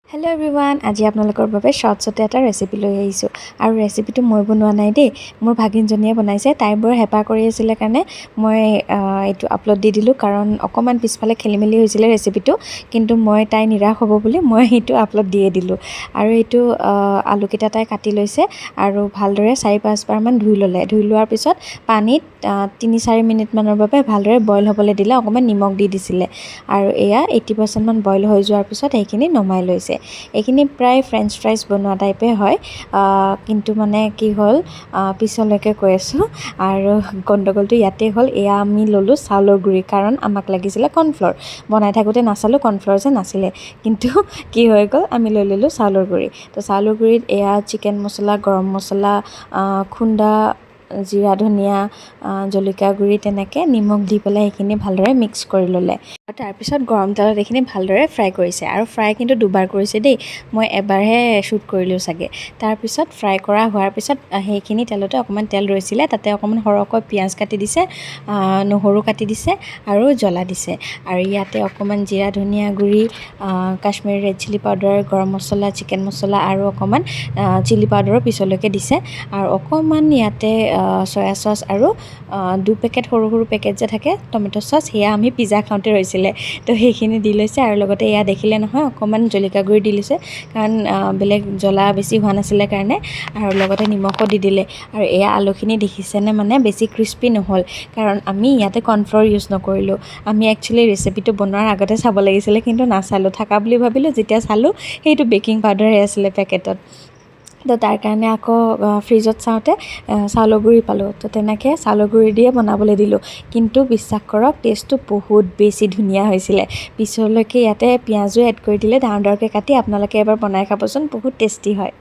Hello' everyone, আজি আপোনালোকৰ বাবে শ্বৰ্টছতে এটা ৰেচিপি লৈ আহিছোঁ। আৰু ৰেচিপিটো মই বনোৱা নাই দেই, মোৰ ভাগিনজনীয়ে বনাইছে। তাই বৰ হেঁপাহ কৰি আছিলে কাৰণে মই এইটো আপলোড দি দিলোঁ, কাৰণ অকণমান পিছফালে খেলি মেলি হৈছিলে ৰেচিপিটো, কিন্তু মই তাই নিৰাশ হ'ব বুলি মই সেইটো আপলোড দিয়ে দিলোঁ। আৰু এইটো আলুকেইটা তাই কাটি লৈছে আৰু ভালদৰে 4-5 বাৰমান ধুই ল'লে। ধুই লোৱাৰ পিছত পানীত 3-4 মিনিটমানৰ বাবে ভালদৰে বইল হ'বলৈ দিলে, অকণমান নিমখ দি দিছিলে। আৰু এয়া 80% মান বইল হৈ যোৱাৰ পিছত সেইখিনি নমাই লৈছে। এইখিনি প্ৰায় ফ্ৰেঞ্চ ফ্ৰাইজ বনোৱা টাইপে হয়, কিন্তু মানে কি হ'ল পিছলৈকে কৈ আছোঁ। আৰু গণ্ডগোলটো ইয়াতে হ'ল, এয়া আমি ল'লোঁ চাউলৰ গুড়ি, কাৰণ আমাক লাগিছিলে কৰ্ণফ্ল'ৰ। বনাই থাকোঁতে নাচালোঁ কৰ্ণফ্ল'ৰ যে নাছিলে, কিন্তু কি হৈ গ'ল, আমি লৈ ল'লোঁ চাউলৰ গুড়ি। তো চাউলৰ গুড়িত এয়া চিকেন মছলা, গৰম মছলা, খুন্দা জিৰা, ধনিয়া, জলকীয়া গুড়ি, তেনেকৈ নিমখ দি পেলাই সেইখিনি ভালদৰে মিক্স কৰি ল'লে। তাৰপিছত গৰম তেলত এইখিনি ভালদৰে ফ্ৰাই কৰিছে। আৰু ফ্ৰাই কিন্তু দুবাৰ কৰিছে দেই, মই এবাৰহে শ্বুট কৰিলোঁ চাগে। তাৰপিছত ফ্ৰাই কৰা হোৱাৰ পিছত সেইখিনি তেলতে অকণমান তেল ৰৈছিলে, তাতে অকণমান সৰহকৈ পিঁয়াজ কাটি দিছে, নহৰু কাটি দিছে আৰু জ্বলা দিছে। আৰু ইয়াতে অকণমান জিৰা, ধনিয়া গুড়ি, কাশ্মীৰী ৰেড চিলি পাউডাৰ, গৰম মছলা, চিকেন মছলা আৰু অকণমান চিলি পাউডাৰো পিছলৈকে দিছে। আৰু অকণমান ইয়াতে চয়া চচ আৰু 2 পেকেট সৰু সৰু পেকেট যে থাকে টমেট' চচ, সেয়া আমি পিজ্জা খাওঁতে ৰৈছিলে, তো সেইখিনি দি লৈছে। আৰু লগতে এয়া দেখিলে নহয়, অকণমান জলকীয়া গুড়ি দি লৈছে, কাৰণ বেলেগ জ্বলা বেছি হোৱা নাছিলে কাৰণে। আৰু লগতে নিমখো দি দিলে। আৰু এয়া আলুখিনি দেখিছেনে, মানে বেছি ক্ৰিস্পি নহ'ল, কাৰণ আমি ইয়াতে কৰ্ণফ্ল'ৰ ইউজ নকৰিলোঁ। আমি একচুৱেলি ৰেচিপিটো বনোৱাৰ আগতে চাব লাগিছিলে, কিন্তু নাচালোঁ, থাকা বুলি ভাবিলোঁ। যেতিয়া চালোঁ সেইটো বেকিং পাউডাৰহে আছিলে পেকেটত। তো তাৰ কাৰণে আকৌ ফ্ৰিজত চাওঁতে চাউলৰ গুড়ি পালোঁ, তো তেনেকৈ চাউলৰ গুড়ি দিয়ে বনাবলৈ দিলোঁ। কিন্তু বিশ্বাস কৰক, টেষ্টটো বহুত বেছি ধুনীয়া হৈছিলে। পিছলৈকে ইয়াতে পিঁয়াজো এড কৰি দিলে, ডাঙৰ ডাঙৰকৈ কাটি। আপোনালোকে এবাৰ বনাই খাবচোন, বহুত টেষ্টি হয়।